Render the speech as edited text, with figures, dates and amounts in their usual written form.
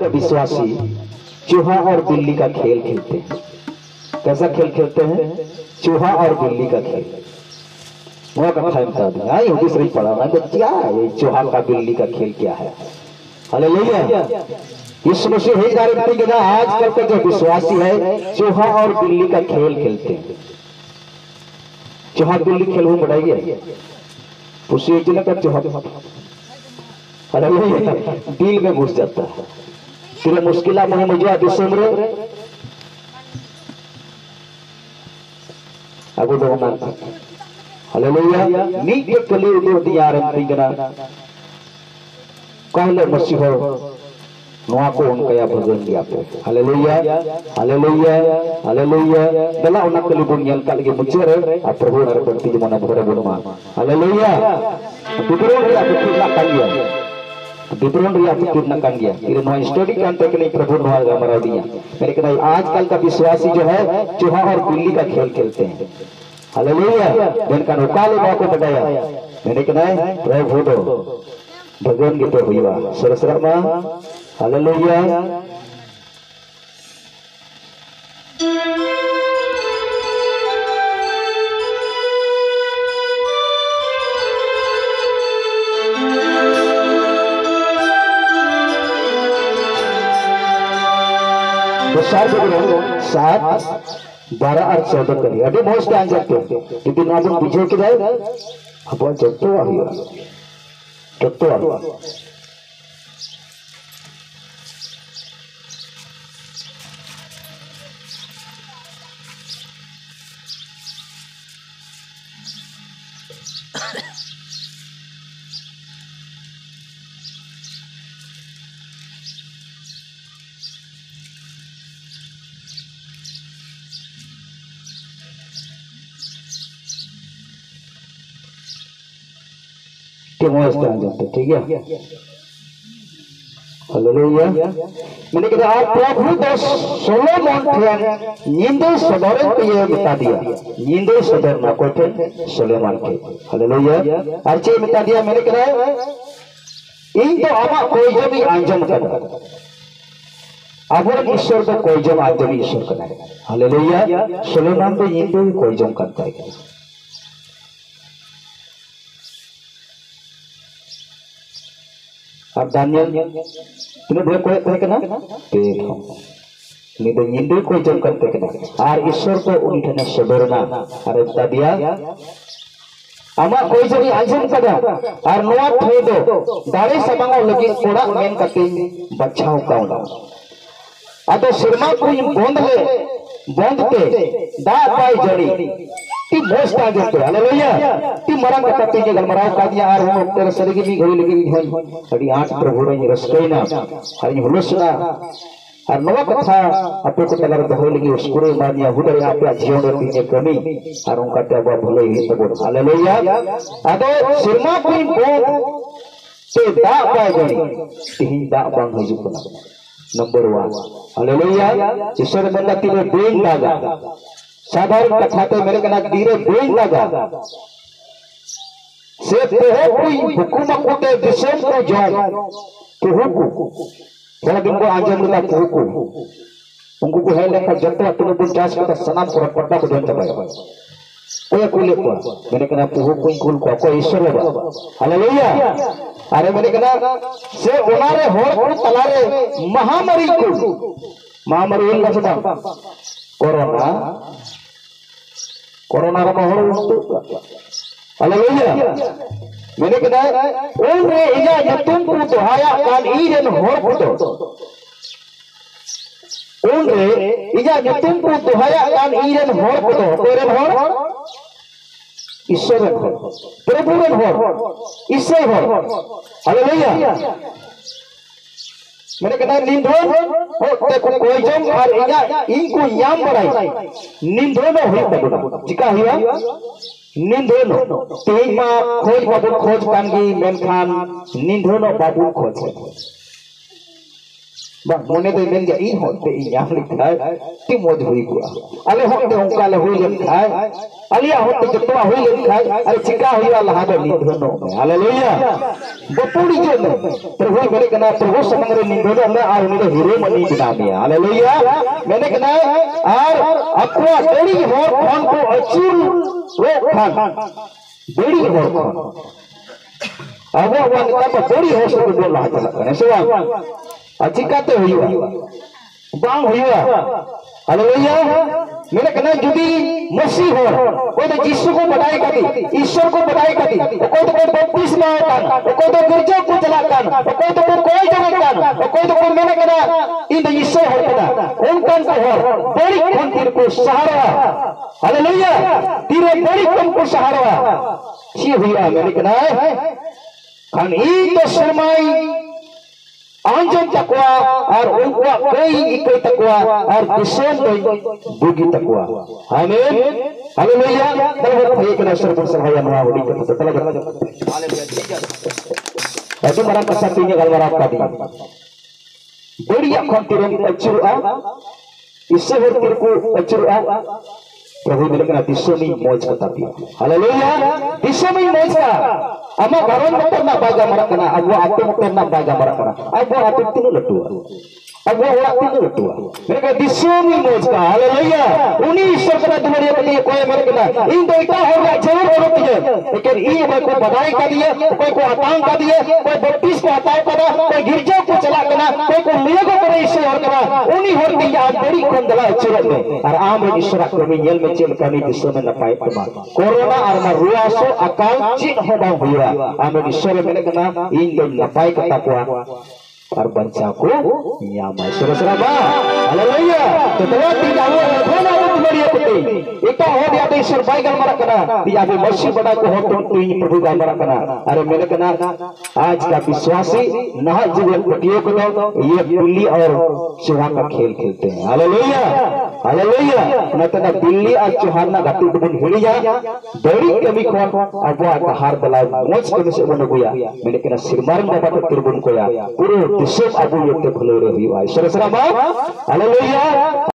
के विश्वासी चूहा और बिल्ली का खेल खेलते हैं। कैसा खेल खेलते हैं? चूहा और बिल्ली का खेल। वह कथा बता दें, आई हदीस नहीं पढ़ा मैं, तो क्या है चूहा का बिल्ली का खेल क्या है? हालेलुया। यीशु मसीह ही गारंटी देगा, आजकल का जो विश्वासी है चूहा और बिल्ली का खेल खेलते हैं। चूहा बिल्ली खेल वो बढ़ाइए उसी एक का चूहा दिल में घुस जाता है। फिर मुश्किल में मुझे दिसम रे अगो दोना हालेलुया नीक के कली उदो दियारन तिगना कहले मसीह नोआ को उनका भजन दिया पे। हालेलुया हालेलुया हालेलुया दला उना कली बुन यल कल के मुचे रे आ प्रभु नर बंती जमना भरे बुनमा। हालेलुया बिब्रोन रे कितना कांगिया बिब्रोन रे कितना कांगिया इरे नो स्टडी कांते के नहीं प्रभु नोआ गमरा दिया। मेरे कहना आजकल का विश्वासी जो है चूहा और बिल्ली का खेल खेलते हैं। हालेलुया जिनका नोकाले बा को बताया मेरे कहना प्रभु दो भगवान के तो हुआ सरसरमा। हालेलुया तो 7 12 और 14 करिए अभी बहुत टाइम जाते लेकिन आप पीछे के जाए अब चट्टो आ गया चट्टो आ गया। ठीक है हालेलुया मैंने कहा आप प्रभु दो सोलोमन थे नींदे सदर पे ये बता दिया नींदे सदर ना को थे सोलोमन के। हालेलुया अर्चे बता दिया मैंने कहा इन तो आमा कोई जो भी आंजम करा अब ईश्वर को कोई जो आंजम ईश्वर करा। हालेलुया सोलोमन तो नींदे कोई जो करता है। अब दानियल तुम्हें भय कोई कहे ना पेट हो नहीं तो नींद कोई जम करते के ना और ईश्वर को उन्हीं ने सदरना अरे बता दिया अमा कोई जब आंजम कदा और नोआ थे दो दाढ़ी समांगो लगी कोड़ा मेन कते बच्चाओं का उना अतो सिरमा कोई बोंदते दा पाई जड़ी ती मोस्ट आ जाते। हालेलुया ती मरंग कते के गलमराव का दिया और हम तेरे सरी की घड़ी लगी है अड़ी आठ प्रभु रे रसकैना हरि हुलसना और नवा कथा अपे को तलर हो लगी उसकुरे मानिया हुडर आपे जीवन रे तीने कमी और उनका तबा भले ही तो बोल। हालेलुया अदो सिरमा कोई बोंद ते दा पाई जड़ी ती दा बांग हिजुकना नंबर 1। हालेलुया ईश्वर बंदा तीने बेन लागा साधारण कथा तो मेरे कहना धीरे बेन लगा से तो कोई हुकुम कोटे दिशम को जाओ तो हुकु थोड़ा दिन को आंजम मिला तो हुकु उनको को है लेकर जत्ता तुम 50 का सनाम को पट्टा को देन तबाय कोई ले को मेरे कहना तो हुकु कुल को ईश्वर है। हालेलुया अरे मेरे कहना से उनारे होर को तलारे महामारी इन लसदा कोरोना कोरोना का माहौल उठता। हालेलुया मैंने कहा ओम रे इजा यतुम को दोहाया कान ईरन होर फुटो ओम रे इजा यतुम को दोहाया कान ईरन होर फुटो तेरे होर ईश्वर होर प्रभु होर ईश्वर होर। हालेलुया मैंने कहा निंदोन हो देखो कोई जम और इनको याम बढ़ाई निंदोन हुई पड़ना जिका हुआ निंदोन तेज मा खोज बाबू खोज कांगी मेनखान निंदोन बाबू खोज bang mone doi men ja in hote inya likai ti mod hui gua ale hote ongka le hui len khai alia hote jotwa hui len khai are chika huiwa laha do nidhono haleluya bapuri jono prabhu mere kana prabhu samangre nidhono me ar uni do hero mani diname haleluya mene kana ar akwa deri hor khon ko achur ro khan deri hor khon abo wanita ba deri hor so do laha chala kana sewa achikate huiwa bang huiwa haleluya मेरे कहना जुदी मसीह हो कोई तो यीशु को बधाई कर दी ईश्वर को बधाई कर दी कोई तो कोई बपतिस्मा होता कोई तो गिरजा को चलाकर कोई तो कोई जगह कर कोई तो मेरे कहना इन ईश्वर हो कहना उनका हो बड़ी कम तीर को सहारा हालेलुया तीर बड़ी कम को सहारा ये हुआ मेरे कहना खान ई तो शर्माई आंजन तकवा और उनका कोई इकोई तकवा और दिशेन बुगी तकवा आमीन हालेलुया तलवत एक नसर पर सभाया महा उडी के तलग हालेलुया ऐसे मरा कसतिnya gal mara tadi बढ़िया kontiren acura इससे bertirku acura प्रभु मेरे कना दिसोमी मौज कताती हालेलुया दिसोमी मौज का ama garon motorna baga marakana abu atu motorna baga marakana abu atu tinu letu abu orang tinu letu mereka disumi mojka haleluya uni ईश्वर का तुम्हारे पति कोई मेरे कना इन दो इतना होगा जरूर होती है लेकिन ये कोई को बधाई कर दिए कोई को आतांग कर दिए कोई बत्तीस को आतांग करा कोई गिरजा को चला कना कोई को लिए को करे ईश्वर और करा उनी होती है बड़ी कंदला चुरत में और आम ईश्वर को में यल में चल कनी दिसो में नपाई तमा कोरोना और मा रुआसो अकाल चिन होदा हुआ आमें ईश्वर मेरे कना इन दो नपाई कता पुआ और बच्चा को यामा सुरसरा बा हालेलुया तो तवा तीजा वो खोना वो बढ़िया पुती इता हो दिया तो ईश्वर भाई गल मरा कना दिया भी मसीह बड़ा को हो तो इन प्रभु गल मरा कना अरे मेरे कना आज का विश्वासी नहा जीवन पटियों को ये बिल्ली और चूहा का खेल खेलते हैं हालेलुया हालेलुया न तना बिल्ली और चूहा ना गाती बन हिड़ी जा बड़ी कमी को अब वो हार दला मोच के से बन गया मेरे कना सिरमारन बाबा तिरबुन को या पूरे दिशा अबू ये भले रही भाई सरसरा हालेलुया।